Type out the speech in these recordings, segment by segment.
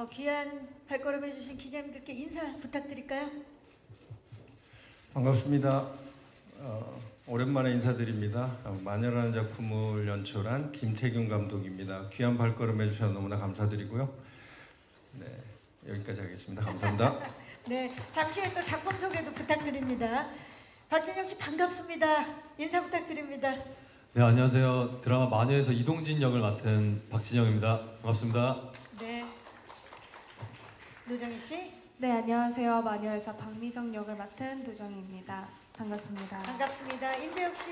귀한 발걸음 해주신 기자님들께 인사 부탁드릴까요? 반갑습니다. 오랜만에 인사드립니다. 마녀라는 작품을 연출한 김태균 감독입니다. 귀한 발걸음 해주셔서 너무나 감사드리고요. 네, 여기까지 하겠습니다. 감사합니다. 네, 잠시 후에 또 작품 소개도 부탁드립니다. 박진영 씨 반갑습니다. 인사 부탁드립니다. 네, 안녕하세요. 드라마 마녀에서 이동진 역을 맡은 박진영입니다. 반갑습니다. 네, 노정희 씨. 네, 안녕하세요. 마녀에서 박미정 역을 맡은 도정희입니다. 반갑습니다. 반갑습니다. 임재혁 씨.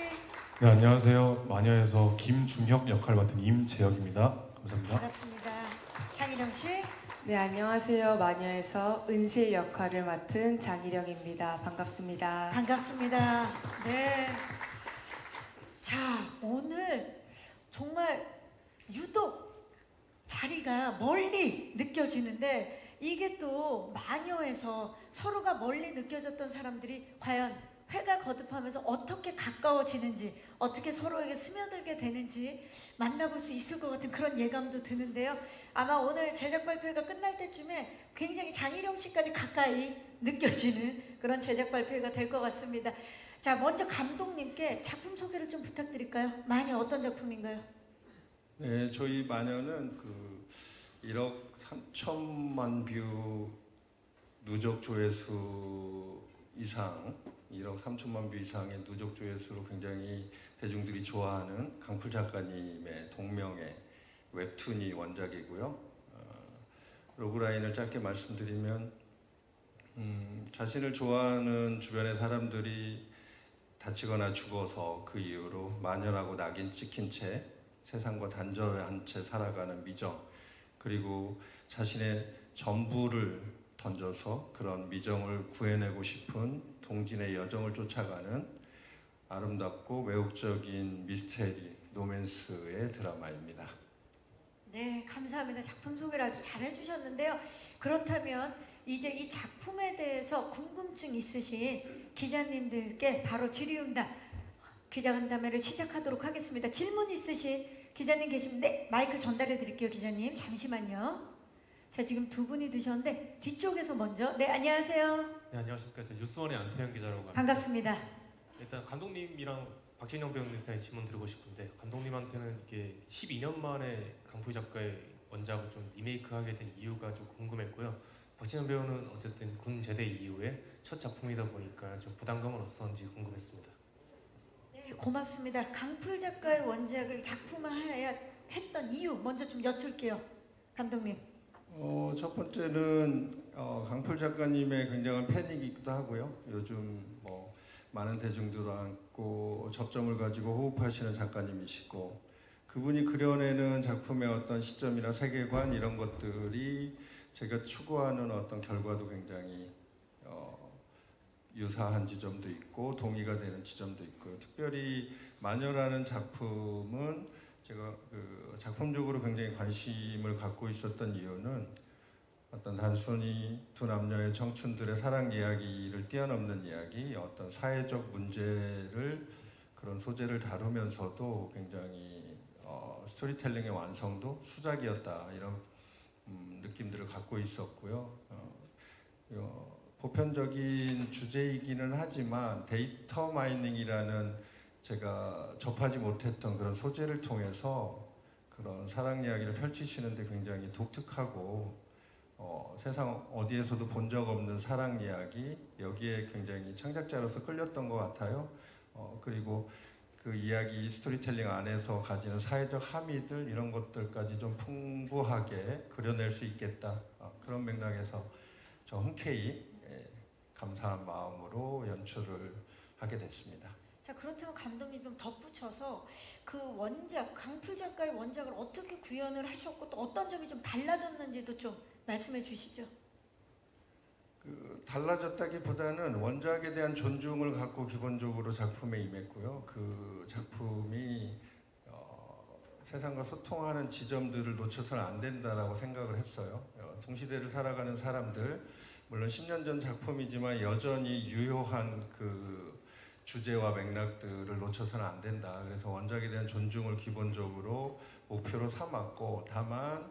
네, 안녕하세요. 마녀에서 김중혁 역할 맡은 임재혁입니다. 감사합니다. 반갑습니다. 장희정 씨. 네, 안녕하세요. 마녀에서 은실 역할을 맡은 장희령입니다. 반갑습니다. 반갑습니다. 네. 자, 오늘 정말 유독 자리가 멀리 느껴지는데 이게 또 마녀에서 서로가 멀리 느껴졌던 사람들이 과연 회가 거듭하면서 어떻게 가까워지는지, 어떻게 서로에게 스며들게 되는지 만나볼 수 있을 것 같은 그런 예감도 드는데요. 아마 오늘 제작 발표회가 끝날 때쯤에 굉장히 장희령 씨까지 가까이 느껴지는 그런 제작 발표회가 될 것 같습니다. 자, 먼저 감독님께 작품 소개를 좀 부탁드릴까요? 마녀 어떤 작품인가요? 네, 저희 마녀는 1억 3천만 뷰 누적 조회수 이상, 1억 3천만 뷰 이상의 누적 조회수로 굉장히 대중들이 좋아하는 강풀 작가님의 동명의 웹툰이 원작이고요. 로그라인을 짧게 말씀드리면 자신을 좋아하는 주변의 사람들이 다치거나 죽어서 그 이후로 마녀라고 낙인 찍힌 채 세상과 단절한 채 살아가는 미정, 그리고 자신의 전부를 던져서 그런 미정을 구해내고 싶은 동진의 여정을 쫓아가는 아름답고 매혹적인 미스테리, 로맨스의 드라마입니다. 네, 감사합니다. 작품 소개를 아주 잘 해주셨는데요. 그렇다면 이제 이 작품에 대해서 궁금증 있으신 기자님들께 바로 질의응답, 기자간담회를 시작하도록 하겠습니다. 질문 있으신 기자님 계시면 네, 마이크 전달해 드릴게요. 기자님 잠시만요. 자, 지금 두 분이 드셨는데 뒤쪽에서 먼저. 네, 안녕하세요. 네, 안녕하십니까. 저 뉴스원의 안태현 기자라고 합니다. 반갑습니다. 일단 감독님이랑 박진영 배우님한테 질문 드리고 싶은데, 감독님한테는 이게 12년 만에 강풀 작가의 원작을 좀 리메이크하게 된 이유가 좀 궁금했고요. 박진영 배우는 어쨌든 군 제대 이후에 첫 작품이다 보니까 좀 부담감은 없었는지 궁금했습니다. 네, 고맙습니다. 강풀 작가의 원작을 작품화해야 했던 이유 먼저 좀 여쭐게요. 감독님. 첫 번째는 강풀 작가님의 굉장한 팬이기도 하고요. 요즘 많은 대중들하고 접점을 가지고 호흡하시는 작가님이시고, 그분이 그려내는 작품의 어떤 시점이나 세계관 이런 것들이 제가 추구하는 어떤 결과도 굉장히 유사한 지점도 있고 동의가 되는 지점도 있고요. 특별히 마녀라는 작품은 제가 작품적으로 굉장히 관심을 갖고 있었던 이유는 어떤 단순히 두 남녀의 청춘들의 사랑 이야기를 뛰어넘는 이야기, 어떤 사회적 문제를, 그런 소재를 다루면서도 굉장히 스토리텔링의 완성도 수작이었다, 이런 느낌들을 갖고 있었고요. 보편적인 주제이기는 하지만 데이터 마이닝이라는 제가 접하지 못했던 그런 소재를 통해서 그런 사랑 이야기를 펼치시는데 굉장히 독특하고 세상 어디에서도 본 적 없는 사랑 이야기, 여기에 굉장히 창작자로서 끌렸던 것 같아요. 그리고 그 이야기 스토리텔링 안에서 가지는 사회적 함의들, 이런 것들까지 좀 풍부하게 그려낼 수 있겠다, 그런 맥락에서 저 흔쾌히 감사한 마음으로 연출을 하게 됐습니다. 자, 그렇다면 감독님 좀 덧붙여서 그 원작, 강풀 작가의 원작을 어떻게 구현을 하셨고 또 어떤 점이 좀 달라졌는지도 좀 말씀해 주시죠. 달라졌다기보다는 원작에 대한 존중을 갖고 기본적으로 작품에 임했고요. 그 작품이 세상과 소통하는 지점들을 놓쳐서는 안 된다라고 생각을 했어요. 동시대를 살아가는 사람들, 물론 10년 전 작품이지만 여전히 유효한 그 주제와 맥락들을 놓쳐서는 안 된다. 그래서 원작에 대한 존중을 기본적으로 목표로 삼았고, 다만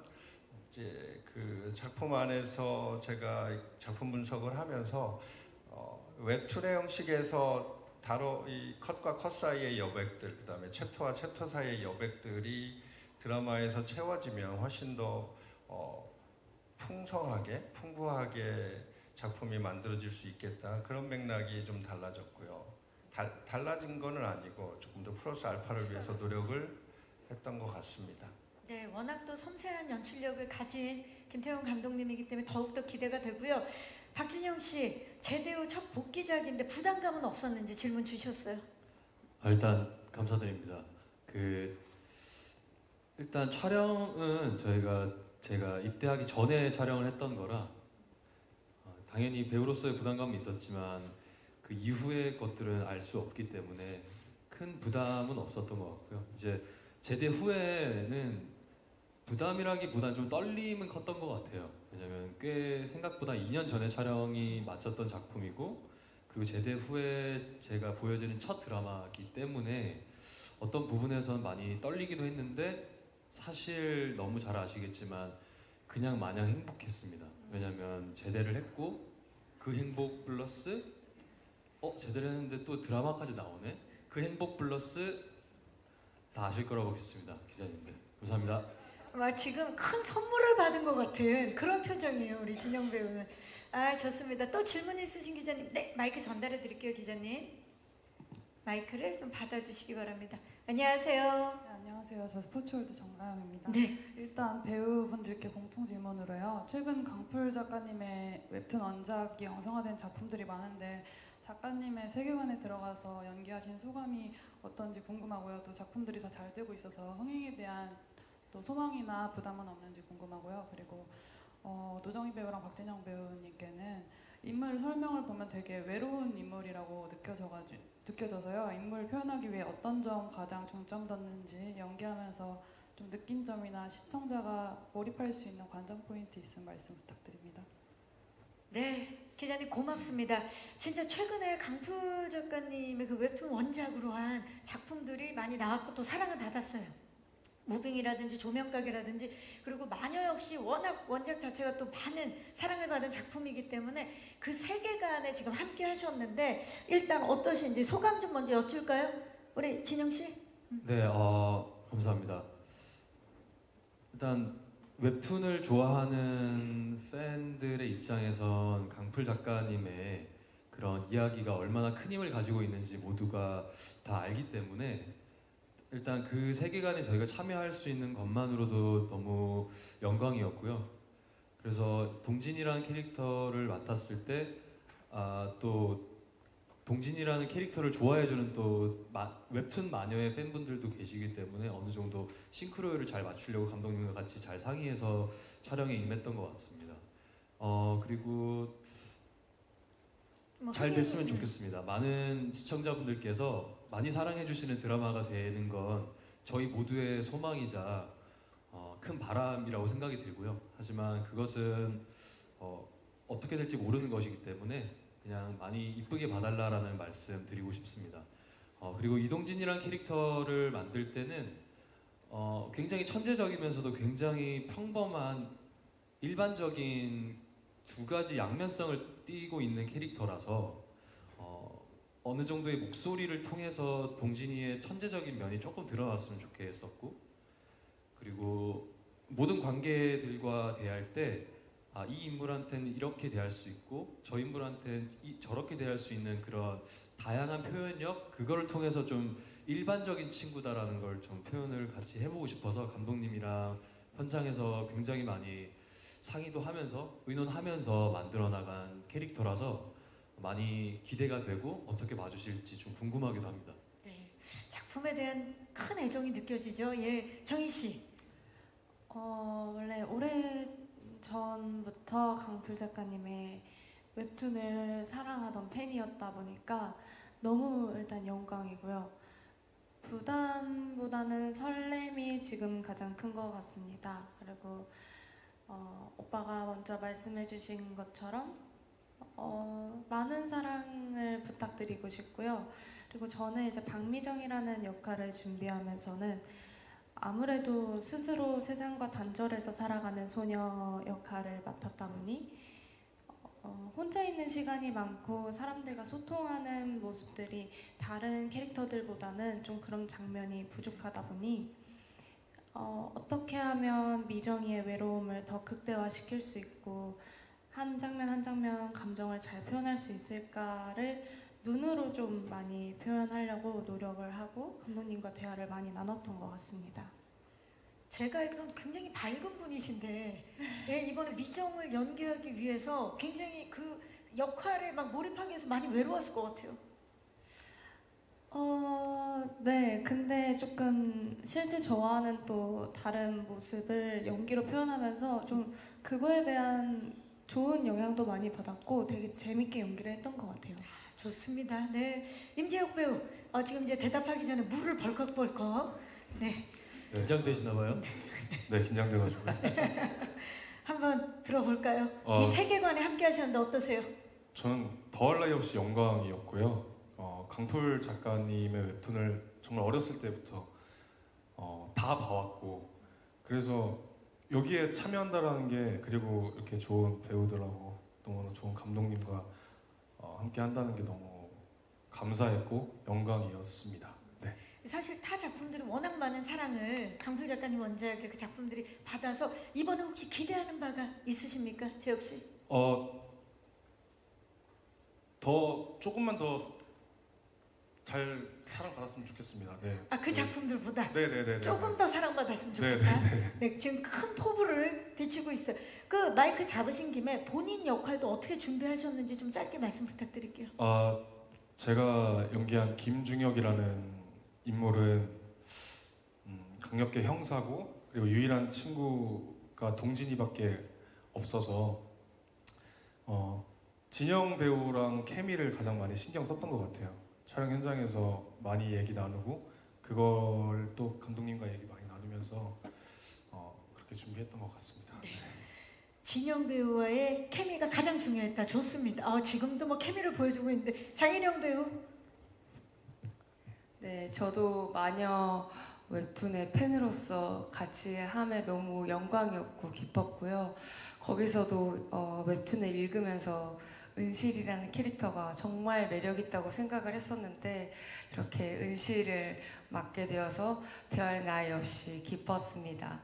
이제 그 작품 안에서 제가 작품 분석을 하면서 웹툰의 형식에서 이 컷과 컷 사이의 여백들, 그 다음에 챕터와 챕터 사이의 여백들이 드라마에서 채워지면 훨씬 더 풍성하게, 풍부하게 작품이 만들어질 수 있겠다. 그런 맥락이 좀 달라졌고요. 달라진 거는 아니고 조금 더 플러스 알파를 위해서 노력을 했던 것 같습니다. 네, 워낙 또 섬세한 연출력을 가진 김태훈 감독님이기 때문에 더욱더 기대가 되고요. 박진영 씨, 제대 후 첫 복귀작인데 부담감은 없었는지 질문 주셨어요. 일단 감사드립니다. 일단 촬영은 제가 입대하기 전에 촬영을 했던 거라 당연히 배우로서의 부담감은 있었지만 그 이후의 것들은 알 수 없기 때문에 큰 부담은 없었던 것 같고요. 이제 제대 후에는 부담이라기보다는 좀 떨림은 컸던 것 같아요. 왜냐면 꽤 생각보다 2년 전에 촬영이 마쳤던 작품이고 그리고 제대 후에 제가 보여지는 첫 드라마이기 때문에 어떤 부분에서는 많이 떨리기도 했는데 사실 너무 잘 아시겠지만 그냥 마냥 행복했습니다. 왜냐면 제대를 했고 그 행복 플러스 제대를 했는데 또 드라마까지 나오네? 그 행복 플러스 다 아실 거라고 믿습니다. 기자님들. 감사합니다. 지금 큰 선물을 받은 것 같은 그런 표정이에요, 우리 진영 배우는. 좋습니다. 또 질문 있으신 기자님, 네, 마이크 전달해 드릴게요, 기자님. 마이크를 좀 받아주시기 바랍니다. 안녕하세요. 네, 안녕하세요. 저 스포츠월드 정가영입니다. 네. 일단 배우분들께 공통 질문으로요. 최근 강풀 작가님의 웹툰 원작이 영성화된 작품들이 많은데 작가님의 세계관에 들어가서 연기하신 소감이 어떤지 궁금하고요. 또 작품들이 다 잘 되고 있어서 흥행에 대한 또 소망이나 부담은 없는지 궁금하고요. 그리고 노정희 배우랑 박진영 배우님께는 인물 설명을 보면 되게 외로운 인물이라고 느껴져서요. 인물 표현하기 위해 어떤 점 가장 중점 뒀는지 연기하면서 좀 느낀 점이나 시청자가 몰입할 수 있는 관전 포인트 있으면 말씀 부탁드립니다. 네, 기자님 고맙습니다. 진짜 최근에 강풀 작가님의 그 웹툰 원작으로 한 작품들이 많이 나왔고 또 사랑을 받았어요. 무빙이라든지 조명가게라든지 그리고 마녀 역시 워낙 원작 자체가 또 많은 사랑을 받은 작품이기 때문에 그 세계관에 지금 함께 하셨는데 일단 어떠신지 소감 좀 먼저 여쭐까요? 우리 진영 씨? 네, 감사합니다. 일단 웹툰을 좋아하는 팬들의 입장에선 강풀 작가님의 그런 이야기가 얼마나 큰 힘을 가지고 있는지 모두가 다 알기 때문에 일단 그 세계관에 저희가 참여할 수 있는 것만으로도 너무 영광이었고요. 그래서 동진이라는 캐릭터를 맡았을 때 또 동진이라는 캐릭터를 좋아해주는 또 웹툰 마녀의 팬분들도 계시기 때문에 어느 정도 싱크로율을 잘 맞추려고 감독님과 같이 잘 상의해서 촬영에 임했던 것 같습니다. 그리고 잘 됐으면 좋겠습니다. 많은 시청자분들께서 많이 사랑해주시는 드라마가 되는 건 저희 모두의 소망이자 큰 바람이라고 생각이 들고요. 하지만 그것은 어떻게 될지 모르는 것이기 때문에 그냥 많이 이쁘게 봐달라라는 말씀 드리고 싶습니다. 그리고 이동진이라는 캐릭터를 만들 때는 굉장히 천재적이면서도 굉장히 평범한 일반적인 두 가지 양면성을 띠고 있는 캐릭터라서 어느 정도의 목소리를 통해서 동진이의 천재적인 면이 조금 드러났으면 좋겠었고 그리고 모든 관계들과 대할 때 이 인물한테는 이렇게 대할 수 있고 저 인물한테는 저렇게 대할 수 있는 그런 다양한 표현력 그거를 통해서 좀 일반적인 친구다라는 걸 좀 표현을 같이 해보고 싶어서 감독님이랑 현장에서 굉장히 많이 상의도 하면서 의논하면서 만들어 나간 캐릭터라서 많이 기대가 되고 어떻게 봐주실지 좀 궁금하기도 합니다. 네, 작품에 대한 큰 애정이 느껴지죠. 예, 정희 씨. 원래 오래 전부터 강풀 작가님의 웹툰을 사랑하던 팬이었다 보니까 너무 일단 영광이고요. 부담보다는 설렘이 지금 가장 큰 것 같습니다. 그리고 오빠가 먼저 말씀해주신 것처럼 많은 사랑을 부탁드리고 싶고요. 그리고 저는 이제 박미정이라는 역할을 준비하면서는 아무래도 스스로 세상과 단절해서 살아가는 소녀 역할을 맡았다 보니 혼자 있는 시간이 많고 사람들과 소통하는 모습들이 다른 캐릭터들보다는 좀 그런 장면이 부족하다 보니 어떻게 하면 미정이의 외로움을 더 극대화시킬 수 있고 한 장면 한 장면 감정을 잘 표현할 수 있을까를 눈으로 좀 많이 표현하려고 노력을 하고 감독님과 대화를 많이 나눴던 것 같습니다. 제가 알기로는 굉장히 밝은 분이신데 예, 이번에 미정을 연기하기 위해서 굉장히 그 역할에 막 몰입하기 위해서 많이 외로웠을 것 같아요. 네. 근데 조금 실제 저와는 또 다른 모습을 연기로 표현하면서 좀 그거에 대한 좋은 영향도 많이 받았고 되게 재밌게 연기를 했던 것 같아요. 좋습니다. 네, 임재혁 배우 지금 이제 대답하기 전에 물을 벌컥벌컥 네 긴장되시나 봐요. 네, 긴장돼가지고. 한번 들어볼까요? 어. 이 세계관에 함께 하셨는데 어떠세요? 저는 더할 나위 없이 영광이었고요. 강풀 작가님의 웹툰을 정말 어렸을 때부터 다 봐왔고, 그래서 여기에 참여한다라는 게, 그리고 이렇게 좋은 배우들하고 너무나 좋은 감독님과 함께 한다는 게 너무 감사했고 영광이었습니다. 네. 사실 타 작품들은 워낙 많은 사랑을 강풀 작가님 원작의 그 작품들이 받아서 이번에 혹시 기대하는 바가 있으십니까, 재혁 씨? 조금만 더 잘 사랑받았으면 좋겠습니다. 네. 그 작품들보다 네네네. 조금 더 사랑받았으면 좋겠다. 네, 지금 큰 포부를 비치고 있어요. 그 마이크 잡으신 김에 본인 역할도 어떻게 준비하셨는지 좀 짧게 말씀 부탁드릴게요. 제가 연기한 김중혁이라는 인물은 강력계 형사고, 그리고 유일한 친구가 동진이밖에 없어서 진영 배우랑 케미를 가장 많이 신경 썼던 것 같아요. 촬영 현장에서 많이 얘기 나누고, 그걸 또 감독님과 얘기 많이 나누면서 그렇게 준비했던 것 같습니다. 네. 진영 배우와의 케미가 가장 중요했다. 좋습니다. 지금도 뭐 케미를 보여주고 있는데 장인영 배우. 네, 저도 마녀 웹툰의 팬으로서 같이 함에 너무 영광이었고 기뻤고요. 거기서도 웹툰을 읽으면서 은실이라는 캐릭터가 정말 매력있다고 생각을 했었는데 이렇게 은실을 맡게 되어서 대할 나위 없이 기뻤습니다.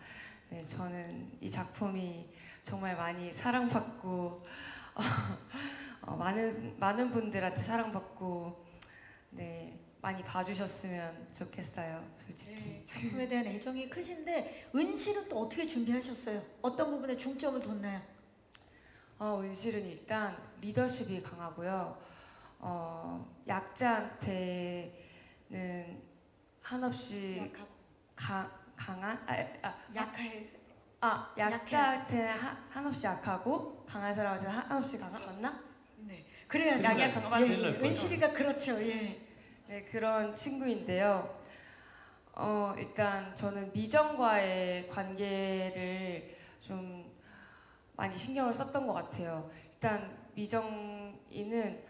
네, 저는 이 작품이 정말 많이 사랑받고 많은 분들한테 사랑받고 네, 많이 봐주셨으면 좋겠어요. 솔직히. 네, 작품에 대한 애정이 크신데 은실은 또 어떻게 준비하셨어요? 어떤 부분에 중점을 뒀나요? 은실은 일단 리더십이 강하고요. 약자한테는 한없이 강한 약자한테는 한없이 약하고 강한 사람한테는 한없이 강한, 맞나? 네, 그래야죠. 약간 은실이가 그렇죠. 예. 네, 그런 친구인데요. 일단 저는 미정과의 관계를 좀 많이 신경을 썼던 것 같아요. 일단 미정이는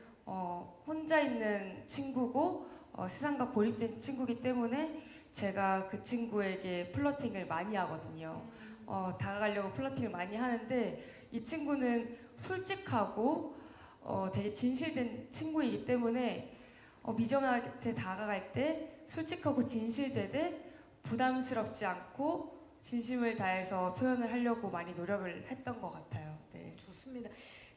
혼자 있는 친구고 세상과 고립된 친구이기 때문에 제가 그 친구에게 플러팅을 많이 하거든요. 다가가려고 플러팅을 많이 하는데 이 친구는 솔직하고 되게 진실된 친구이기 때문에 미정한테 다가갈 때 솔직하고 진실되되 부담스럽지 않고 진심을 다해서 표현을 하려고 많이 노력을 했던 것 같아요. 네. 좋습니다.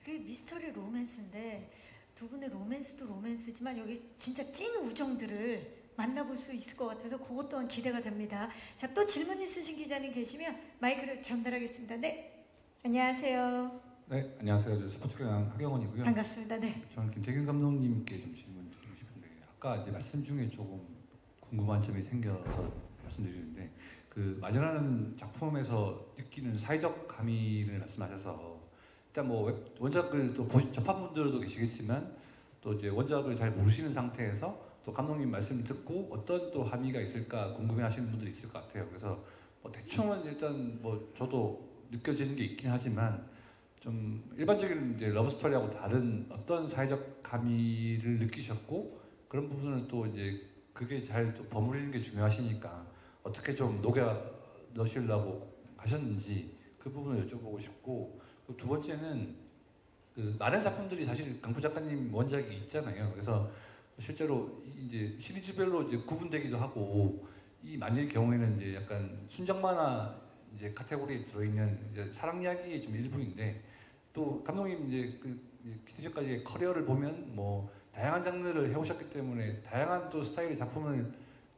그 미스터리 로맨스인데 두 분의 로맨스도 로맨스지만 여기 진짜 찐 우정들을 만나볼 수 있을 것 같아서 그것 또한 기대가 됩니다. 자, 또 질문 있으신 기자님 계시면 마이크를 전달하겠습니다. 네, 안녕하세요. 네, 안녕하세요. 저 스포츠교양 하경원이고요. 반갑습니다. 네. 저는 김태균 감독님께 좀 질문 드리고 싶은데, 아까 이제 말씀 중에 조금 궁금한 점이 생겨서 말씀드리는데, 그 마녀라는 작품에서 느끼는 사회적 가미를 말씀하셔서 일단 뭐 원작을 또 접한 분들도 계시겠지만 또 이제 원작을 잘 모르시는 상태에서 또 감독님 말씀 듣고 어떤 또 함의가 있을까 궁금해하시는 분들이 있을 것 같아요. 그래서 뭐 대충은 일단 뭐 저도 느껴지는 게 있긴 하지만 좀 일반적인 이제 러브스토리하고 다른 어떤 사회적 가미를 느끼셨고 그런 부분을 또 이제 그게 잘 또 버무리는 게 중요하시니까 어떻게 좀 녹여 넣으시려고 하셨는지 그 부분을 여쭤보고 싶고, 그리고 두 번째는 그 많은 작품들이 사실 강프 작가님 원작이 있잖아요. 그래서 실제로 이제 시리즈별로 이제 구분되기도 하고, 이 만일 경우에는 이제 약간 순정 만화 이제 카테고리에 들어있는 이제 사랑 이야기의 좀 일부인데, 또 감독님 이제 그 기티제까지의 커리어를 보면 뭐 다양한 장르를 해오셨기 때문에 다양한 또 스타일의 작품을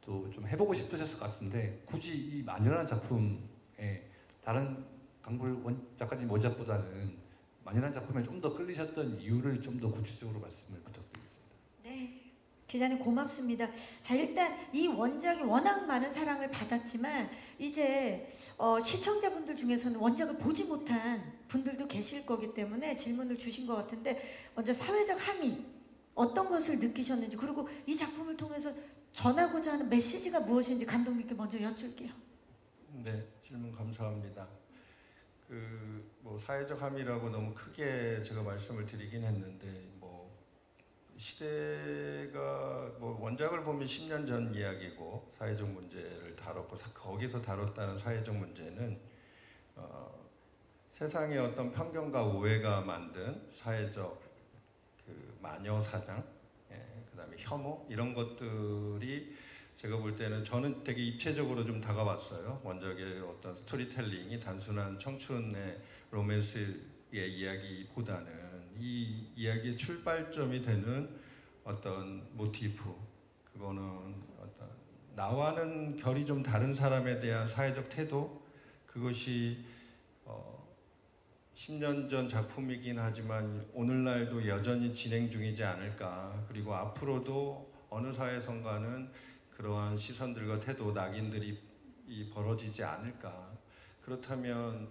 또 좀 해보고 싶으셨을 것 같은데, 굳이 이 만연한 작품에 다른 강불 작가님 원작보다는 만연한 작품에 좀 더 끌리셨던 이유를 좀 더 구체적으로 말씀을 부탁드리겠습니다. 네. 기자님 고맙습니다. 자, 일단 이 원작이 워낙 많은 사랑을 받았지만 이제 시청자분들 중에서는 원작을 보지 못한 분들도 계실 거기 때문에 질문을 주신 것 같은데, 먼저 사회적 함의 어떤 것을 느끼셨는지, 그리고 이 작품을 통해서 전하고자 하는 메시지가 무엇인지 감독님께 먼저 여쭐게요. 네, 질문 감사합니다. 그 뭐 사회적 함의라고 너무 크게 제가 말씀을 드리긴 했는데, 뭐 시대가 뭐 원작을 보면 10년 전 이야기고 사회적 문제를 다뤘고 거기서 다뤘다는 사회적 문제는 세상의 어떤 편견과 오해가 만든 사회적 그 마녀 사장, 그다음에 혐오 이런 것들이 제가 볼 때는 저는 되게 입체적으로 좀 다가왔어요. 원작의 어떤 스토리텔링이 단순한 청춘의 로맨스의 이야기보다는 이 이야기의 출발점이 되는 어떤 모티프, 그거는 어떤 나와는 결이 좀 다른 사람에 대한 사회적 태도, 그것이 10년 전 작품이긴 하지만 오늘날도 여전히 진행 중이지 않을까. 그리고 앞으로도 어느 사회선가는 그러한 시선들과 태도, 낙인들이 벌어지지 않을까. 그렇다면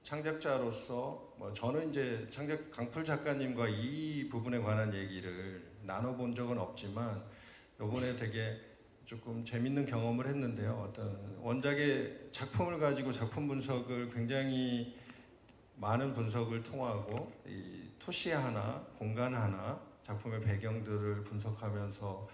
창작자로서 저는 이제 강풀 작가님과 이 부분에 관한 얘기를 나눠본 적은 없지만 이번에 되게 조금 재밌는 경험을 했는데요. 어떤 원작의 작품을 가지고 작품 분석을 굉장히 많은 분석을 통하고 이 토시 하나, 공간 하나, 작품의 배경들을 분석하면서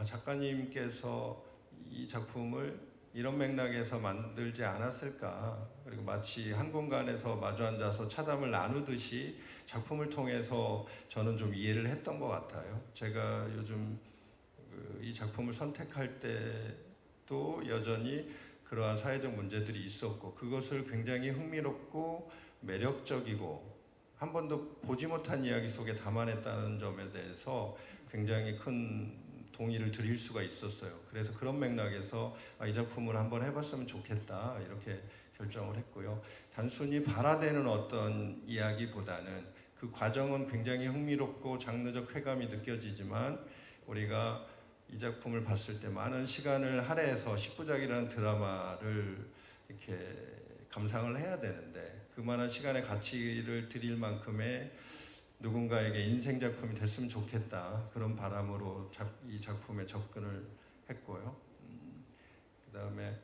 작가님께서 이 작품을 이런 맥락에서 만들지 않았을까. 그리고 마치 한 공간에서 마주 앉아서 차담을 나누듯이 작품을 통해서 저는 좀 이해를 했던 것 같아요. 제가 요즘 이 작품을 선택할 때도 여전히 그러한 사회적 문제들이 있었고, 그것을 굉장히 흥미롭고 매력적이고 한 번도 보지 못한 이야기 속에 담아냈다는 점에 대해서 굉장히 큰 동의를 드릴 수가 있었어요. 그래서 그런 맥락에서 이 작품을 한번 해봤으면 좋겠다 이렇게 결정을 했고요. 단순히 발화되는 어떤 이야기보다는 그 과정은 굉장히 흥미롭고 장르적 쾌감이 느껴지지만, 우리가 이 작품을 봤을 때 많은 시간을 할애해서 10부작이라는 드라마를 이렇게 감상을 해야 되는데, 그만한 시간의 가치를 드릴 만큼의 누군가에게 인생 작품이 됐으면 좋겠다, 그런 바람으로 이 작품에 접근을 했고요. 그다음에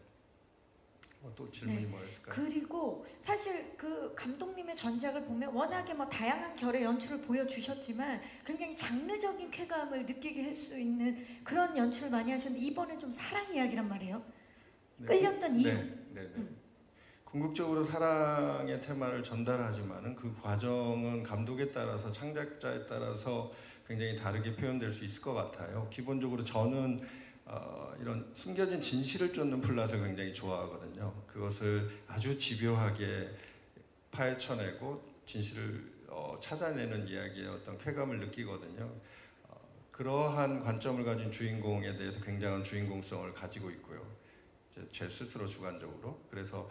또 질문이 네. 뭐였을까요? 그리고 사실 그 감독님의 전작을 보면 워낙에 뭐 다양한 결의 연출을 보여주셨지만 굉장히 장르적인 쾌감을 느끼게 할 수 있는 그런 연출을 많이 하셨는데, 이번에 좀 사랑 이야기란 말이에요. 네. 끌렸던 이유. 네. 궁극적으로 사랑의 테마를 전달하지만은 그 과정은 감독에 따라서, 창작자에 따라서 굉장히 다르게 표현될 수 있을 것 같아요. 기본적으로 저는 이런 숨겨진 진실을 쫓는 플롯을 굉장히 좋아하거든요. 그것을 아주 집요하게 파헤쳐내고 진실을 찾아내는 이야기의 어떤 쾌감을 느끼거든요. 그러한 관점을 가진 주인공에 대해서 굉장한 주인공성을 가지고 있고요. 제 스스로 주관적으로. 그래서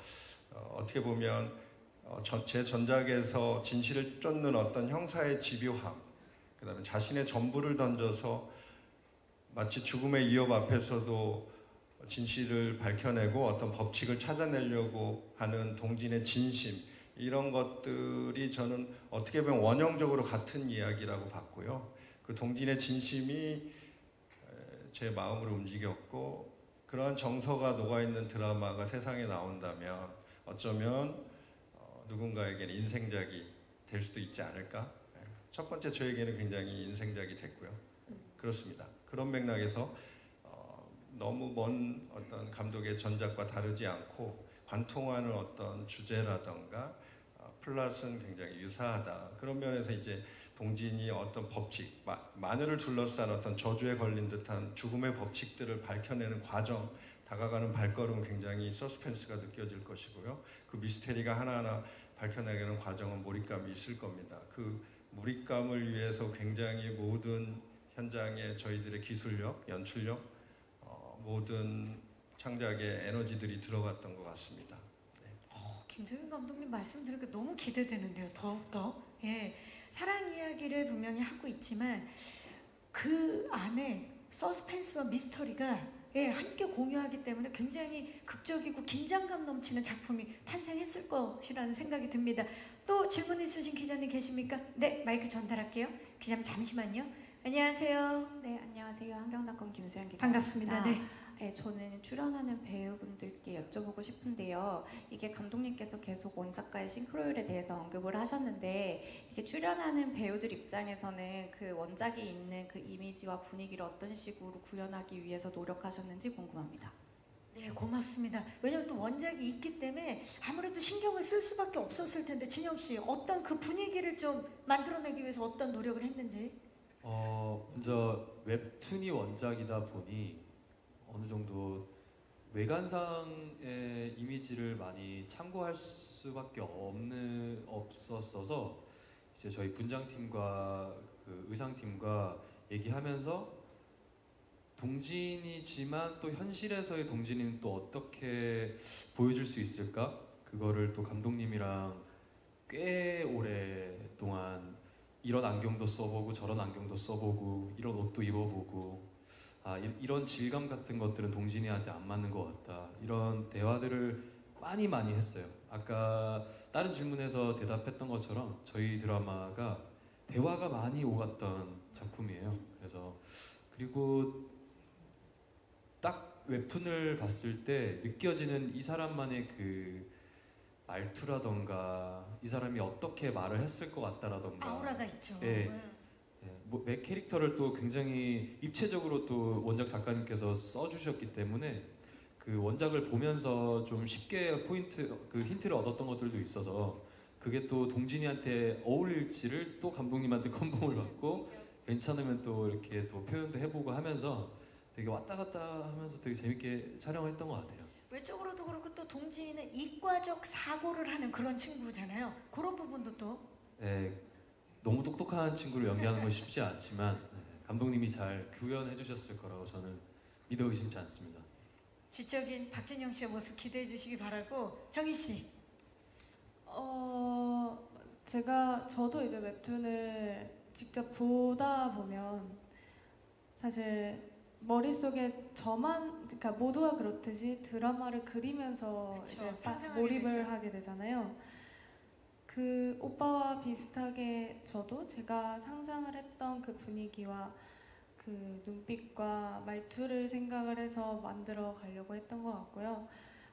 어떻게 보면 제 전작에서 진실을 쫓는 어떤 형사의 집요함, 그 다음에 자신의 전부를 던져서 마치 죽음의 위협 앞에서도 진실을 밝혀내고 어떤 법칙을 찾아내려고 하는 동진의 진심, 이런 것들이 저는 어떻게 보면 원형적으로 같은 이야기라고 봤고요. 그 동진의 진심이 제 마음을 움직였고, 그러한 정서가 녹아있는 드라마가 세상에 나온다면 어쩌면 누군가에게는 인생작이 될 수도 있지 않을까. 첫 번째 저에게는 굉장히 인생작이 됐고요. 그렇습니다. 그런 맥락에서 너무 먼 어떤 감독의 전작과 다르지 않고 관통하는 어떤 주제라던가 플롯은 굉장히 유사하다. 그런 면에서 이제 동진이 어떤 법칙, 마늘을 둘러싼 어떤 저주에 걸린 듯한 죽음의 법칙들을 밝혀내는 과정, 다가가는 발걸음 굉장히 서스펜스가 느껴질 것이고요. 그 미스테리가 하나하나 밝혀내가는 과정은 몰입감이 있을 겁니다. 그 몰입감을 위해서 굉장히 모든 현장에 저희들의 기술력, 연출력, 모든 창작의 에너지들이 들어갔던 것 같습니다. 네. 김도윤 감독님 말씀 들으니까 너무 기대되는데요. 더욱더. 예, 사랑 이야기를 분명히 하고 있지만 그 안에 서스펜스와 미스터리가 함께 공유하기 때문에 굉장히 극적이고 긴장감 넘치는 작품이 탄생했을 것이라는 생각이 듭니다. 또 질문 있으신 기자님 계십니까? 네, 마이크 전달할게요. 기자님 잠시만요. 안녕하세요. 네, 안녕하세요. 한경닷컴 김수현 기자입니다. 반갑습니다. 네. 네, 저는 출연하는 배우분들께 여쭤보고 싶은데요. 이게 감독님께서 계속 원작과의 싱크로율에 대해서 언급을 하셨는데 이게 출연하는 배우들 입장에서는 그 원작이 있는 그 이미지와 분위기를 어떤 식으로 구현하기 위해서 노력하셨는지 궁금합니다. 네, 고맙습니다. 왜냐하면 또 원작이 있기 때문에 아무래도 신경을 쓸 수밖에 없었을 텐데 진영 씨 어떤 그 분위기를 좀 만들어내기 위해서 어떤 노력을 했는지? 먼저 웹툰이 원작이다 보니 어느 정도 외관상의 이미지를 많이 참고할 수밖에 없었어서 이제 저희 분장팀과 그 의상팀과 얘기하면서 동진이지만 또 현실에서의 동진이는 또 어떻게 보여줄 수 있을까? 그거를 또 감독님이랑 꽤 오랫동안 이런 안경도 써보고 저런 안경도 써보고 이런 옷도 입어보고 이런 질감 같은 것들은 동진이한테 안 맞는 것 같다. 이런 대화들을 많이 했어요. 아까 다른 질문에서 대답했던 것처럼 저희 드라마가 대화가 많이 오갔던 작품이에요. 그리고 딱 웹툰을 봤을 때 느껴지는 이 사람만의 그 말투라던가 이 사람이 어떻게 말을 했을 것 같다라던가 아우라가 있죠. 매 캐릭터를 또 굉장히 입체적으로 또 원작 작가님께서 써주셨기 때문에 그 원작을 보면서 좀 쉽게 그 힌트를 얻었던 것들도 있어서 그게 또 동진이한테 어울릴지를 또 감독님한테 컨펌을 받고 괜찮으면 또 이렇게 또 표현도 해보고 하면서 되게 왔다 갔다 하면서 되게 재밌게 촬영을 했던 것 같아요. 외적으로도 그렇고 또 동진이는 이과적 사고를 하는 그런 친구잖아요. 그런 부분도 또. 네, 너무 똑똑한 친구를 연기하는 건 쉽지 않지만 감독님이 잘 구현해 주셨을 거라고 저는 믿어 의심치 않습니다. 지적인 박진영 씨의 모습 기대해 주시기 바라고. 정희 씨. 저도 이제 웹툰을 직접 보다 보면 사실 머릿속에 그러니까 모두가 그렇듯이 드라마를 그리면서 그쵸, 이제 상상하게 몰입을 되죠. 하게 되잖아요. 그 오빠와 비슷하게 저도 제가 상상을 했던 그 분위기와 그 눈빛과 말투를 생각을 해서 만들어 가려고 했던 것 같고요.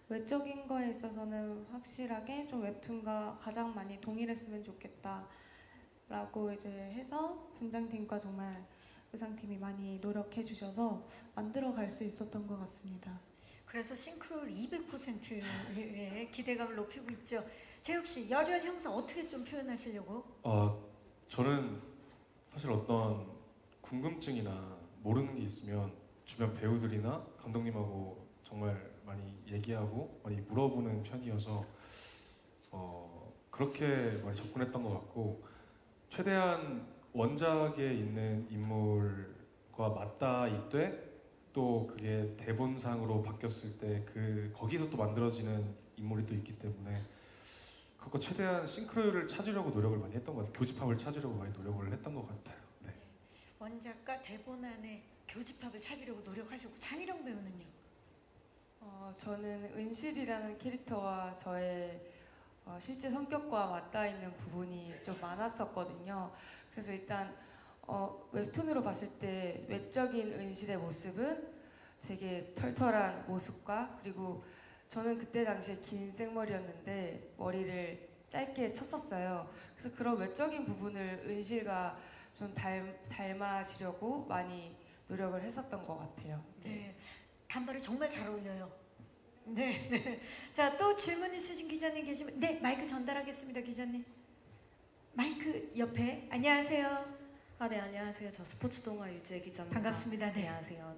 외적인 거에 있어서는 확실하게 좀 웹툰과 가장 많이 동일했으면 좋겠다라고 이제 해서 분장팀과 정말 의상팀이 많이 노력해 주셔서 만들어 갈 수 있었던 것 같습니다. 그래서 싱크로율 200%의 기대감을 높이고 있죠. 재욱 씨, 열혈 형사 어떻게 좀 표현하시려고? 저는 사실 어떤 궁금증이나 모르는 게 있으면 주변 배우들이나 감독님하고 정말 많이 얘기하고 많이 물어보는 편이어서 그렇게 많이 접근했던 것 같고 최대한 원작에 있는 인물과 맞닿아 있되 또 그게 대본상으로 바뀌었을 때 거기서 또 만들어지는 인물이 또 있기 때문에 그거 최대한 싱크로율을 찾으려고 노력을 많이 했던 것 같아요. 교집합을 찾으려고 많이 노력을 했던 것 같아요. 네. 원작과 대본 안에 교집합을 찾으려고 노력하셨고, 장희령 배우는요? 저는 은실이라는 캐릭터와 저의 실제 성격과 맞닿아 있는 부분이 좀 많았었거든요. 그래서 일단 웹툰으로 봤을 때 외적인 은실의 모습은 되게 털털한 모습과 그리고 저는 그때 당시에 긴 생머리였는데 머리를 짧게 쳤었어요. 그래서 그런 외적인 부분을 은실과 좀 닮아지려고 많이 노력을 했었던 것 같아요. 네. 단발이 정말 잘 어울려요. 네, 네. 자, 또 질문 있으신 기자님 계시면 네, 마이크 전달하겠습니다, 기자님. 마이크 옆에. 안녕하세요. 네, 안녕하세요. 저 스포츠 동아 유지혜 기자입니다. 반갑습니다. 네. 안녕하세요.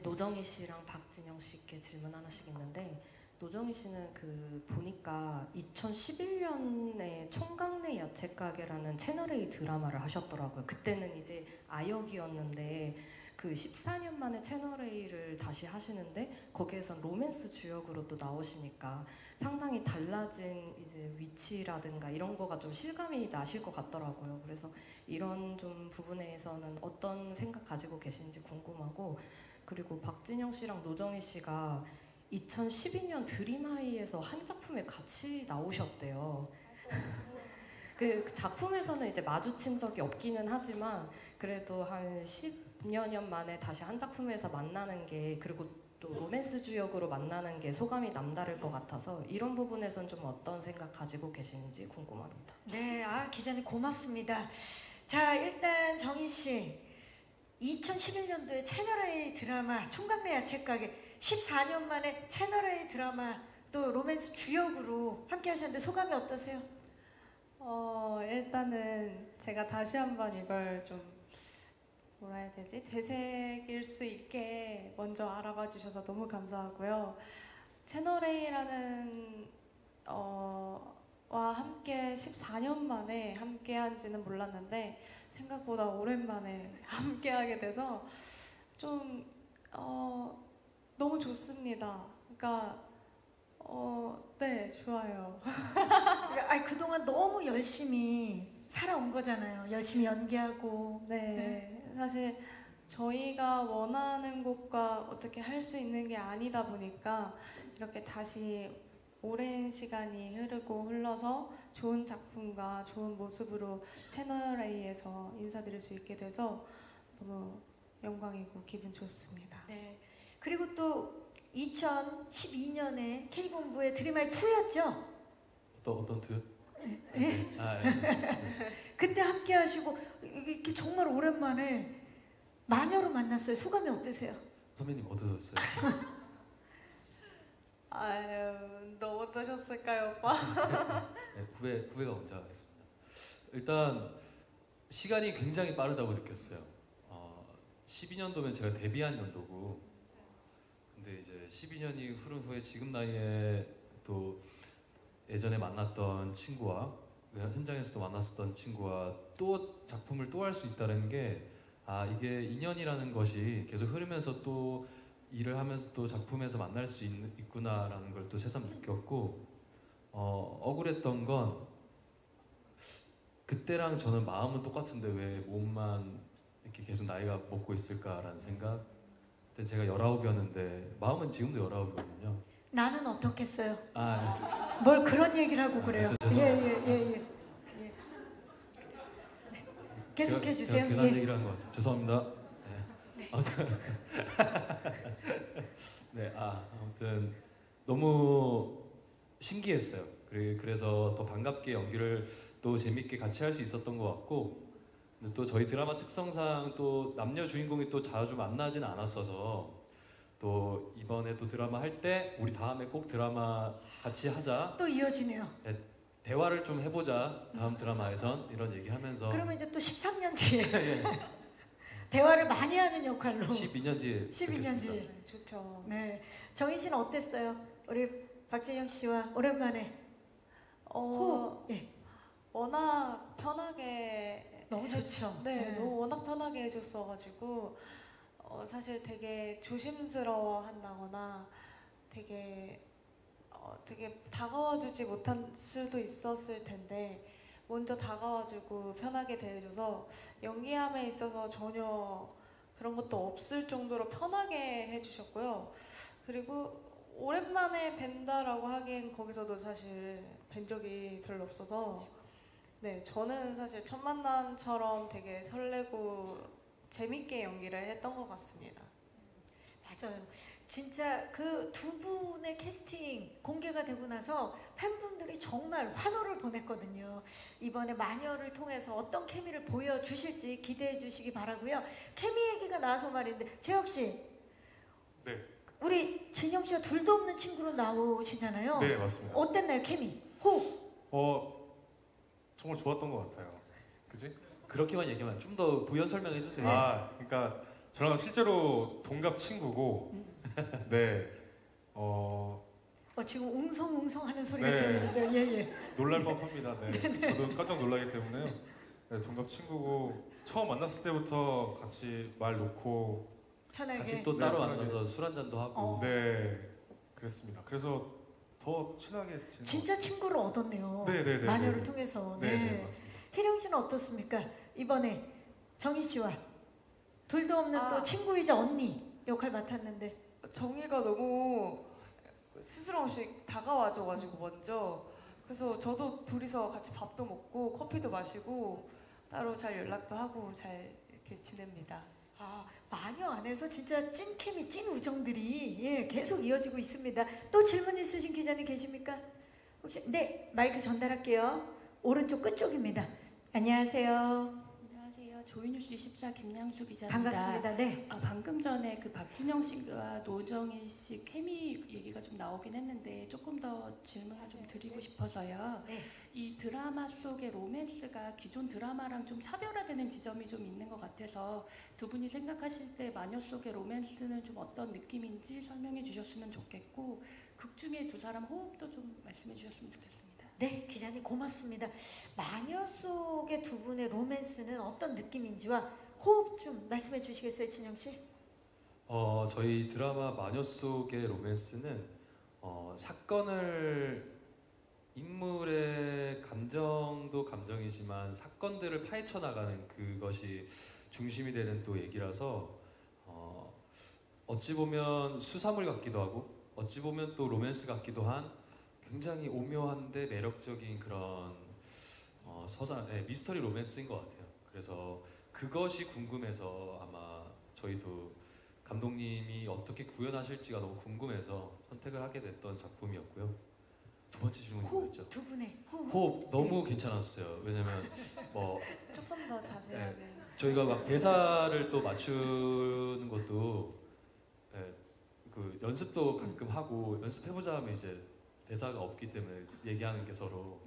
노정희 씨랑 박진영 씨께 질문 하나씩 있는데, 노정희 씨는 보니까 2011년에 총각내 야채 가게라는 채널A 드라마를 하셨더라고요. 그때는 이제 아역이었는데 그 14년 만에 채널A를 다시 하시는데 거기에선 로맨스 주역으로 또 나오시니까 상당히 달라진 이제 위치라든가 이런 거가 좀 실감이 나실 것 같더라고요. 그래서 이런 좀 부분에서는 어떤 생각 가지고 계신지 궁금하고, 그리고 박진영 씨랑 노정희 씨가 2012년 드림하이에서 한 작품에 같이 나오셨대요. 그 작품에서는 이제 마주친 적이 없기는 하지만 그래도 한 10여 년 만에 다시 한 작품에서 만나는 게, 그리고 또 로맨스 주역으로 만나는 게 소감이 남다를 것 같아서 이런 부분에선 좀 어떤 생각 가지고 계시는지 궁금합니다. 네, 기자님 고맙습니다. 자, 일단 정희 씨, 2011년도에 채널A 드라마 총각내 야채 가게 14년 만에 채널A 드라마 또 로맨스 주역으로 함께 하셨는데 소감이 어떠세요? 일단은 제가 다시 한번 이걸 좀 뭐라 해야 되지? 되새길 수 있게 먼저 알아봐 주셔서 너무 감사하고요. 채널A라는 와 함께 14년 만에 함께 한지는 몰랐는데 생각보다 오랜만에 함께 하게 돼서 좀 너무 좋습니다. 그러니까 네, 좋아요. 그동안 너무 열심히 살아온 거잖아요. 열심히 연기하고. 네, 사실 저희가 원하는 것과 어떻게 할 수 있는 게 아니다 보니까 이렇게 다시 오랜 시간이 흘러서 좋은 작품과 좋은 모습으로 채널A에서 인사드릴 수 있게 돼서 너무 영광이고 기분 좋습니다. 네. 그리고 또 2012년에 K본부의 드림하이 2였죠? 어떤 투요? 네. 그때 함께 하시고 이렇게 정말 오랜만에 마녀로 만났어요. 소감이 어떠세요? 선배님 어떠셨어요? 너 어떠셨을까요, 오빠? 네, 후배가 먼저 하겠습니다. 일단 시간이 굉장히 빠르다고 느꼈어요. 12년도면 제가 데뷔한 연도고, 근데 이제 12년이 흐른 후에 지금 나이에 또 예전에 만났던 친구와 현장에서도 만났었던 친구와 또 작품을 또 할 수 있다는 게, 이게 인연이라는 것이 계속 흐르면서 또 일을 하면서 또 작품에서 만날 수 있구나라는 걸 또 새삼 느꼈고, 억울했던 건 그때랑 저는 마음은 똑같은데 왜 몸만 이렇게 계속 나이가 먹고 있을까라는 생각. 그때 제가 19이었는데 마음은 지금도 19이거든요. 나는 어떻겠어요? 네. 뭘 그런 얘기를 하고 그래요? 예. 계속해 주세요. 제가 괜한 얘기를 한 것 같습니다. 죄송합니다. 네. 네, 아무튼 너무 신기했어요. 그래서 더 반갑게 연기를 또 재밌게 같이 할 수 있었던 것 같고, 근데 또 저희 드라마 특성상 또 남녀 주인공이 또 자주 만나진 않았어서 또 이번에 또 드라마 할 때 우리 다음에 꼭 드라마 같이 하자. 또 이어지네요. 네, 대화를 좀 해보자. 다음 드라마에선 이런 얘기하면서. 그러면 이제 또 13년 뒤에 예. 대화를 많이 하는 역할로. 12년 뒤에. 12년 뒤에. 네, 좋죠. 네, 정희 씨는 어땠어요? 우리 박진영 씨와 오랜만에. 예. 워낙 편하게 너무 좋죠. 네, 너무 워낙 편하게 해줬어가지고 사실 되게 조심스러워 한다거나 되게 다가와주지 못한 수도 있었을 텐데 먼저 다가와주고 편하게 대해줘서 연기함에 있어서 전혀 그런 것도 없을 정도로 편하게 해주셨고요. 그리고 오랜만에 뵌다라고 하기엔 거기서도 사실 뵌 적이 별로 없어서 네, 저는 사실 첫 만남처럼 되게 설레고 재밌게 연기를 했던 것 같습니다. 맞아요. 진짜 그 두 분의 캐스팅 공개가 되고 나서 팬분들이 정말 환호를 보냈거든요. 이번에 마녀를 통해서 어떤 케미를 보여주실지 기대해 주시기 바라고요. 케미 얘기가 나와서 말인데 재혁 씨, 네. 우리 진영 씨와 둘도 없는 친구로 나오시잖아요. 네, 맞습니다. 어땠나요, 케미? 호흡? 정말 좋았던 것 같아요. 그지? 그렇게만 얘기하면 좀 더 부연 설명해 주세요. 그러니까 저랑 실제로 동갑 친구고, 네, 지금 웅성웅성 하는 소리가 네. 들리는데, 예. 놀랄 법합니다. 네, 저도 깜짝 놀라기 때문에요. 네, 동갑 친구고 처음 만났을 때부터 같이 말 놓고 편하게. 같이 또 네, 따로 편하게. 만나서 술 한잔도 하고. 네, 그랬습니다. 그래서 더 친하게 지낸 진짜 친구를 얻었네요. 네네네. 마녀를 통해서. 네, 네, 맞습니다. 혜령 씨는 어떻습니까? 이번에 정희 씨와 둘도 없는 또 친구이자 언니 역할 맡았는데. 정희가 너무 스스럼 없이 다가와줘가지고 먼저 그래서 저도 둘이서 같이 밥도 먹고 커피도 마시고 따로 잘 연락도 하고 잘 이렇게 지냅니다. 마녀 안에서 진짜 찐 케미, 찐 우정들이 계속 이어지고 있습니다. 또 질문 있으신 기자님 계십니까? 혹시 네, 마이크 전달할게요. 오른쪽 끝쪽입니다. 안녕하세요. 안녕하세요. 조이뉴스 24 김양수 기자입니다. 반갑습니다. 네. 방금 전에 그 박진영 씨와 노정희 씨 케미 얘기가 좀 나오긴 했는데 조금 더 질문을 좀 드리고 싶어서요. 네. 이 드라마 속의 로맨스가 기존 드라마랑 좀 차별화되는 지점이 좀 있는 것 같아서 두 분이 생각하실 때 마녀 속의 로맨스는 좀 어떤 느낌인지 설명해 주셨으면 좋겠고 극 중에 두 사람 호흡도 좀 말씀해 주셨으면 좋겠습니다. 네, 기자님 고맙습니다. 마녀 속의 두 분의 로맨스는 어떤 느낌인지와 호흡 좀 말씀해 주시겠어요, 진영 씨? 저희 드라마 마녀 속의 로맨스는 사건을 인물의 감정도 감정이지만 사건들을 파헤쳐 나가는 그것이 중심이 되는 또 얘기라서 어찌 보면 수사물 같기도 하고 어찌 보면 또 로맨스 같기도 한 굉장히 오묘한데 매력적인 그런 미스터리 로맨스인 것 같아요. 그래서 그것이 궁금해서 아마 저희도 감독님이 어떻게 구현하실지가 너무 궁금해서 선택을 하게 됐던 작품이었고요. 두 번째 질문이 뭐였죠? 두 분의 호흡. 호흡 너무 괜찮았어요. 왜냐면 조금 더 자세하게. 저희가 막 대사를 또 맞추는 것도 그 연습도 가끔 하고 연습해보자 하면 이제 대사가 없기 때문에 얘기하는 게 서로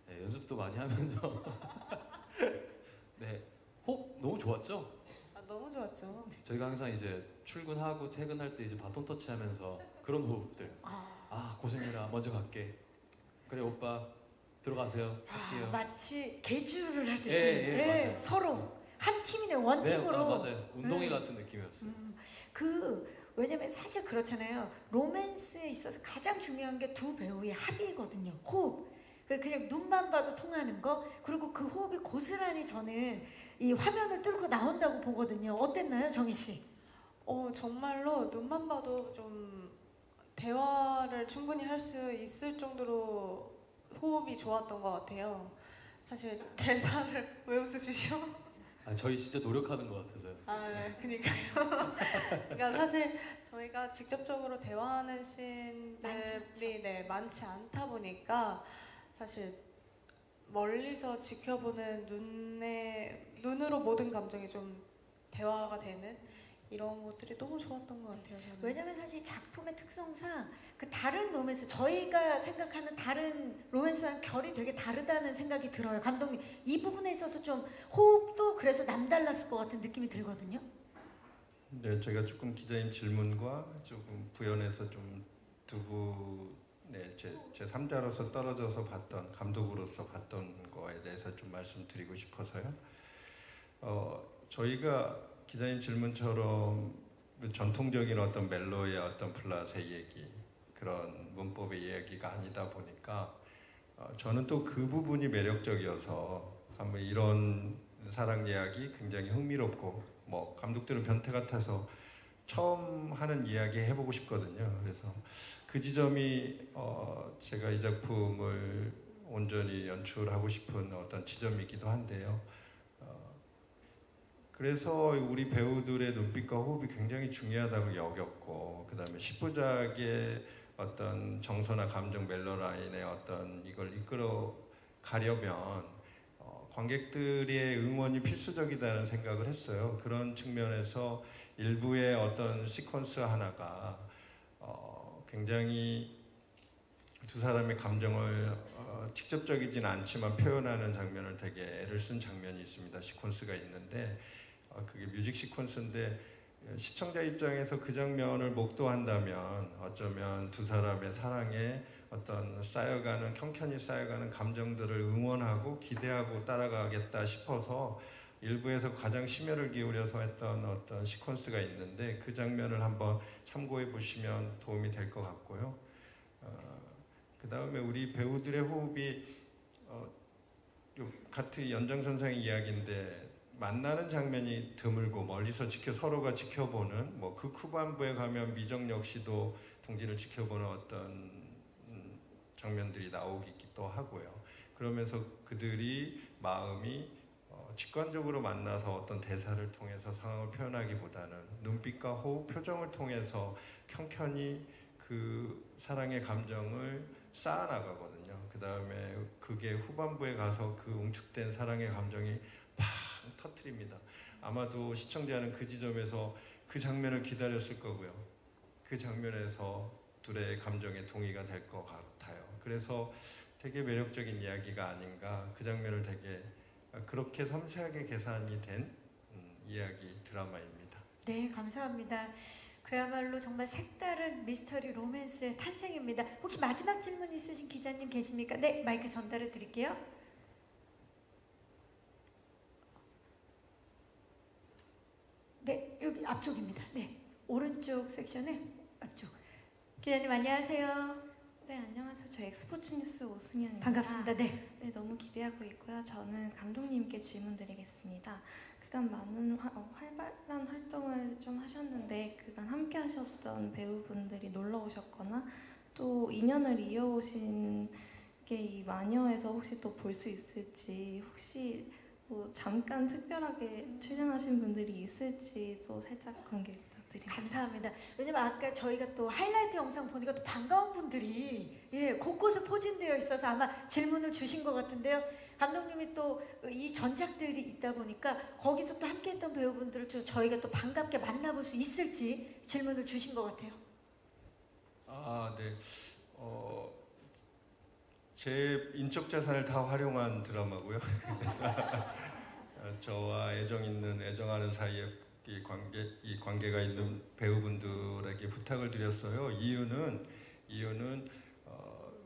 연습도 많이 하면서 네, 호흡 너무 좋았죠? 너무 좋았죠. 저희가 항상 이제 출근하고 퇴근할 때 이제 바톤 터치하면서 그런 호흡들. 고생해라. 먼저 갈게. 그래 오빠 들어가세요. 할게요. 마치 개주를 하듯이 맞아요. 서로 한 팀이네, 원팀으로. 맞아요. 운동회 같은 느낌이었어요. 왜냐면 사실 그렇잖아요. 로맨스에 있어서 가장 중요한 게 두 배우의 합의거든요. 호흡. 그냥 눈만 봐도 통하는 거. 그리고 그 호흡이 고스란히 저는 이 화면을 뚫고 나온다고 보거든요. 어땠나요, 정희 씨? 정말로 눈만 봐도 좀 대화를 충분히 할 수 있을 정도로 호흡이 좋았던 것 같아요. 사실 대사를 왜 웃으시죠? 저희 진짜 노력하는 것 같아서요. 네, 그니까요. 그러니까 사실 저희가 직접적으로 대화하는 씬들이 많지 않다 보니까 사실 멀리서 지켜보는 눈으로 모든 감정이 좀 대화가 되는 이런 것들이 너무 좋았던 것 같아요. 저는. 왜냐면 사실 작품의 특성상 그 다른 로맨스, 저희가 생각하는 다른 로맨스와는 결이 되게 다르다는 생각이 들어요. 감독님, 이 부분에 있어서 좀 호흡도 그래서 남달랐을 것 같은 느낌이 들거든요. 네, 제가 조금 기자님 질문과 조금 부연해서 좀 두고 제 3자로서 떨어져서 봤던, 감독으로서 봤던 거에 대해서 좀 말씀드리고 싶어서요. 저희가 기자님 질문처럼 전통적인 어떤 멜로의 어떤 플롯의 얘기, 그런 문법의 이야기가 아니다 보니까 저는 또 그 부분이 매력적이어서 한번 이런 사랑 이야기 굉장히 흥미롭고 감독들은 변태 같아서 처음 하는 이야기 해보고 싶거든요. 그래서 그 지점이 제가 이 작품을 온전히 연출하고 싶은 어떤 지점이기도 한데요. 그래서 우리 배우들의 눈빛과 호흡이 굉장히 중요하다고 여겼고, 그 다음에 10부작의 어떤 정서나 감정 멜로 라인의 어떤 이걸 이끌어 가려면 관객들의 응원이 필수적이다는 생각을 했어요. 그런 측면에서 일부의 어떤 시퀀스 하나가 굉장히 두 사람의 감정을 직접적이진 않지만 표현하는 장면을 되게 애를 쓴 장면이 있습니다. 시퀀스가 있는데 그게 뮤직 시퀀스인데 시청자 입장에서 그 장면을 목도한다면 어쩌면 두 사람의 사랑에 어떤 쌓여가는 경천히 쌓여가는 감정들을 응원하고 기대하고 따라가겠다 싶어서 일부에서 가장 심혈을 기울여서 했던 어떤 시퀀스가 있는데 그 장면을 한번 참고해 보시면 도움이 될 것 같고요. 그 다음에 우리 배우들의 호흡이 같은 연장선상의 이야기인데 만나는 장면이 드물고 멀리서 서로가 지켜보는 뭐 극 후반부에 가면 미정 역시도 동지를 지켜보는 어떤 장면들이 나오기도 하고요. 그러면서 그들이 마음이 직관적으로 만나서 어떤 대사를 통해서 상황을 표현하기보다는 눈빛과 호흡, 표정을 통해서 켜켜이 그 사랑의 감정을 쌓아나가거든요. 그 다음에 그게 후반부에 가서 그 응축된 사랑의 감정이 팍 터뜨립니다. 아마도 시청자는 그 지점에서 그 장면을 기다렸을 거고요. 그 장면에서 둘의 감정에 동의가 될 것 같아요. 그래서 되게 매력적인 이야기가 아닌가. 그 장면을 되게 그렇게 섬세하게 계산이 된 이야기 드라마입니다. 네, 감사합니다. 그야말로 정말 색다른 미스터리 로맨스의 탄생입니다. 혹시 마지막 질문 있으신 기자님 계십니까? 네, 마이크 전달해 드릴게요. 네, 여기 앞쪽입니다. 네, 오른쪽 섹션에 앞쪽. 기자님 안녕하세요. 네, 안녕하세요. 저 엑스포츠 뉴스 오승현입니다. 반갑습니다. 네. 네, 너무 기대하고 있고요. 저는 감독님께 질문드리겠습니다. 그간 많은 활발한 활동을 좀 하셨는데 그간 함께 하셨던 배우분들이 놀러 오셨거나 또 인연을 이어오신 게 이 마녀에서 혹시 또 볼 수 있을지, 혹시 뭐 잠깐 특별하게 출연하신 분들이 있을지도 살짝 관계 부탁드립니다. 감사합니다. 왜냐면 아까 저희가 또 하이라이트 영상 보니까 또 반가운 분들이 곳곳에 포진되어 있어서 아마 질문을 주신 것 같은데요. 감독님이 또 이 전작들이 있다 보니까 거기서 또 함께했던 배우분들을 저희가 또 반갑게 만나볼 수 있을지 질문을 주신 것 같아요. 아, 네. 제 인적 자산을 다 활용한 드라마고요. 저와 애정하는 사이에 이 관계가 있는 배우분들에게 부탁을 드렸어요. 이유는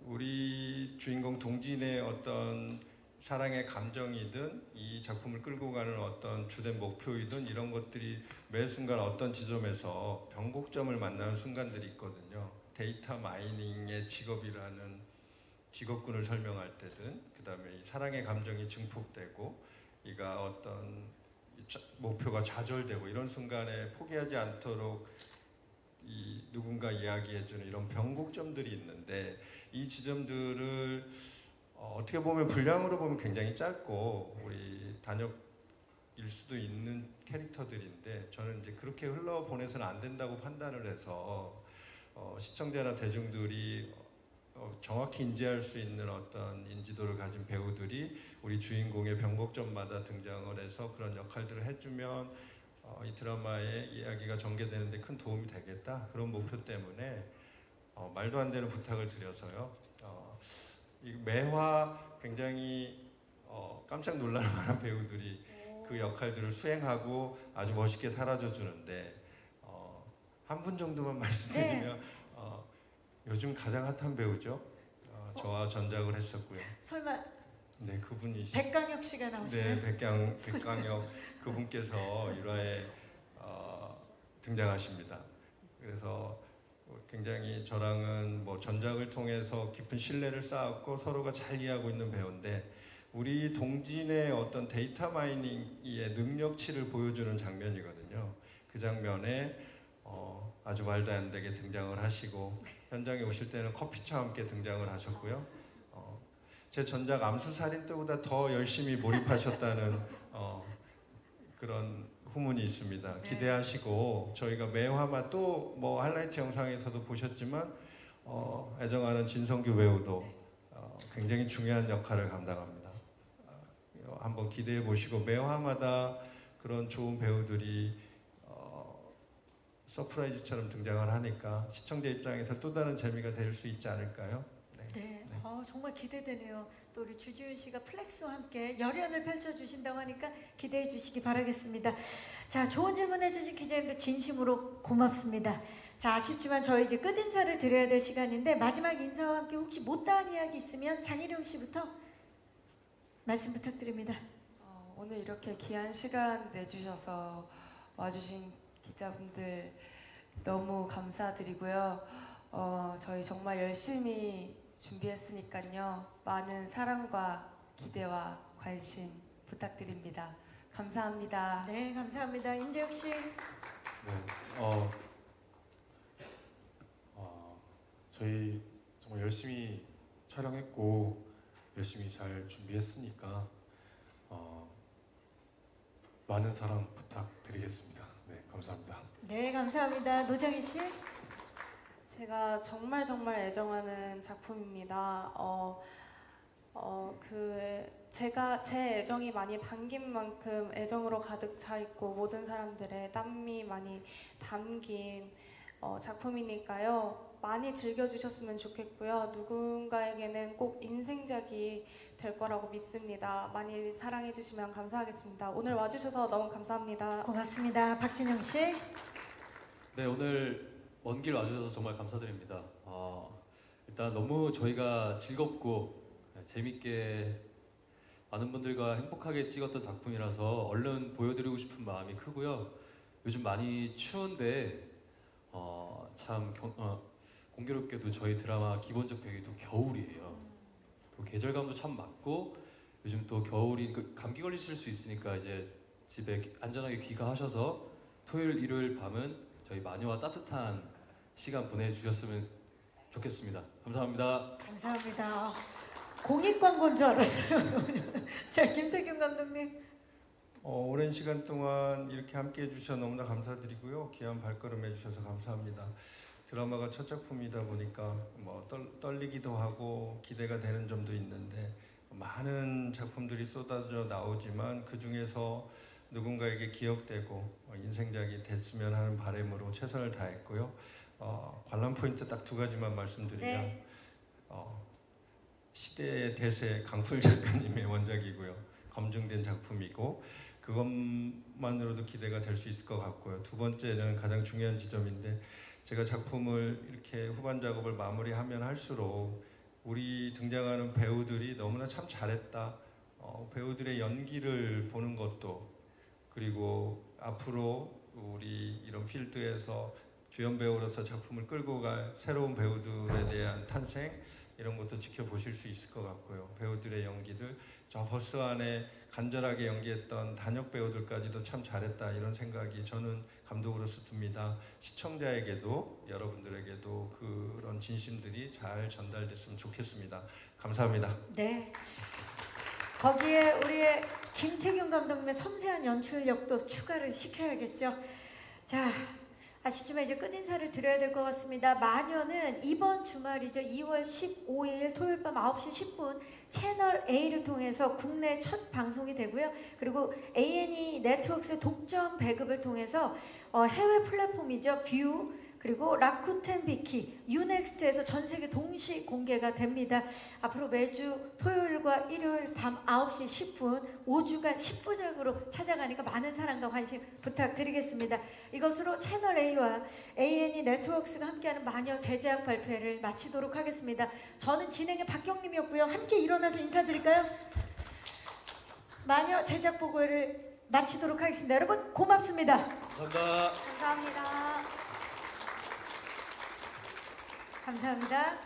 우리 주인공 동진의 어떤 사랑의 감정이든 이 작품을 끌고 가는 어떤 주된 목표이든 이런 것들이 매 순간 어떤 지점에서 변곡점을 만나는 순간들이 있거든요. 데이터 마이닝의 직업이라는 직업군을 설명할 때든 그 다음에 이 사랑의 감정이 증폭되고 이가 어떤 목표가 좌절되고 이런 순간에 포기하지 않도록 이 누군가 이야기해주는 이런 변곡점들이 있는데 이 지점들을 어떻게 보면 분량으로 보면 굉장히 짧고 우리 단역일 수도 있는 캐릭터들인데 저는 이제 그렇게 흘러보내서는 안 된다고 판단을 해서 시청자나 대중들이 정확히 인지할 수 있는 어떤 인지도를 가진 배우들이 우리 주인공의 변곡점마다 등장을 해서 그런 역할들을 해주면 이 드라마의 이야기가 전개되는 데 큰 도움이 되겠다. 그런 목표 때문에 말도 안 되는 부탁을 드려서요. 이 매화 굉장히 깜짝 놀랄 만한 배우들이 그 역할들을 수행하고 아주 멋있게 사라져 주는데 한 분 정도만 말씀드리면 요즘 가장 핫한 배우죠. 저와 전작을 했었고요. 설마 네, 그분이 백강혁 씨가 나오시나요? 네, 백강혁 그분께서 유라에 등장하십니다. 그래서 굉장히 저랑은 뭐 전작을 통해서 깊은 신뢰를 쌓았고 서로가 잘 이해하고 있는 배우인데 우리 동진의 어떤 데이터 마이닝의 능력치를 보여주는 장면이거든요. 그 장면에 아주 말도 안 되게 등장을 하시고 현장에 오실 때는 커피차와 함께 등장을 하셨고요. 제 전작 암수살인 때보다 더 열심히 몰입하셨다는 그런 후문이 있습니다. 네. 기대하시고 저희가 매화마 또 뭐 하이라이트 영상에서도 보셨지만 애정하는 진성규 배우도 굉장히 중요한 역할을 감당합니다. 한번 기대해 보시고 매화마다 그런 좋은 배우들이 서프라이즈처럼 등장을 하니까 시청자 입장에서 또 다른 재미가 될 수 있지 않을까요? 네, 정말 기대되네요. 또 우리 주지훈 씨가 플렉스와 함께 열연을 펼쳐주신다고 하니까 기대해 주시기 바라겠습니다. 자, 좋은 질문 해주신 기자님들 진심으로 고맙습니다. 자, 아쉽지만 저희 이제 끝 인사를 드려야 될 시간인데 마지막 인사와 함께 혹시 못다한 이야기 있으면 장희룡 씨부터 말씀 부탁드립니다. 오늘 이렇게 귀한 시간 내주셔서 와주신 기자분들 너무 감사드리고요. 저희 정말 열심히 준비했으니까요. 많은 사랑과 기대와 관심 부탁드립니다. 감사합니다. 네, 감사합니다. 임재욱 씨. 저희 정말 열심히 촬영했고 열심히 잘 준비했으니까 많은 사랑 부탁드리겠습니다. 네, 감사합니다. 네, 감사합니다. 노정희 씨. 제가 정말 애정하는 작품입니다. 제가 제 애정이 많이 담긴 만큼 애정으로 가득 차 있고 모든 사람들의 땀이 많이 담긴 작품이니까요. 많이 즐겨주셨으면 좋겠고요. 누군가에게는 꼭 인생작이 될 거라고 믿습니다. 많이 사랑해주시면 감사하겠습니다. 오늘 와주셔서 너무 감사합니다. 고맙습니다. 박진영 씨. 네, 오늘 먼 길 와주셔서 정말 감사드립니다. 일단 너무 저희가 즐겁고 재밌게 많은 분들과 행복하게 찍었던 작품이라서 얼른 보여드리고 싶은 마음이 크고요. 요즘 많이 추운데 참 공교롭게도 저희 드라마 기본적 배경이 겨울이에요. 또 계절감도 참 맞고 요즘 또 겨울이 감기 걸리실 수 있으니까 이제 집에 안전하게 귀가하셔서 토요일, 일요일 밤은 저희 마녀와 따뜻한 시간 보내주셨으면 좋겠습니다. 감사합니다. 감사합니다. 공익 광고인 줄 알았어요. 자, 김태균 감독님. 오랜 시간 동안 이렇게 함께 해주셔서 너무나 감사드리고요. 귀한 발걸음 해주셔서 감사합니다. 드라마가 첫 작품이다 보니까 떨리기도 하고 기대가 되는 점도 있는데 많은 작품들이 쏟아져 나오지만 그 중에서 누군가에게 기억되고 인생작이 됐으면 하는 바람으로 최선을 다했고요. 관람 포인트 딱 두 가지만 말씀드리면 네. 시대의 대세 강풀 작가님의 원작이고요. 검증된 작품이고 그것만으로도 기대가 될 수 있을 것 같고요. 두 번째는 가장 중요한 지점인데 제가 작품을 이렇게 후반 작업을 마무리하면 할수록 우리 등장하는 배우들이 너무나 참 잘했다. 배우들의 연기를 보는 것도 그리고 앞으로 우리 이런 필드에서 주연 배우로서 작품을 끌고 갈 새로운 배우들에 대한 탄생 이런 것도 지켜보실 수 있을 것 같고요. 배우들의 연기들 저 버스 안에 간절하게 연기했던 단역 배우들까지도 참 잘했다 이런 생각이 저는 감독으로서 듭니다. 시청자에게도 여러분들에게도 그런 진심들이 잘 전달됐으면 좋겠습니다. 감사합니다. 네. 거기에 우리의 김태균 감독님의 섬세한 연출력도 추가를 시켜야겠죠. 자, 아쉽지만 이제 끝 인사를 드려야 될 것 같습니다. 마녀는 이번 주말이죠. 2월 15일 토요일 밤 9시 10분 채널 A를 통해서 국내 첫 방송이 되고요. 그리고 A&E 네트워크의 독점 배급을 통해서 해외 플랫폼이죠. 뷰 그리고 라쿠텐 비키, 유넥스트에서 전 세계 동시 공개가 됩니다. 앞으로 매주 토요일과 일요일 밤 9시 10분 5주간 10부작으로 찾아가니까 많은 사랑과 관심 부탁드리겠습니다. 이것으로 채널 A와 A&E 네트워크가 함께하는 마녀 제작 발표회를 마치도록 하겠습니다. 저는 진행의 박경림이었고요. 함께 일어나서 인사드릴까요? 마녀 제작 보고회를 마치도록 하겠습니다. 여러분 고맙습니다. 감사합니다. 감사합니다. 감사합니다.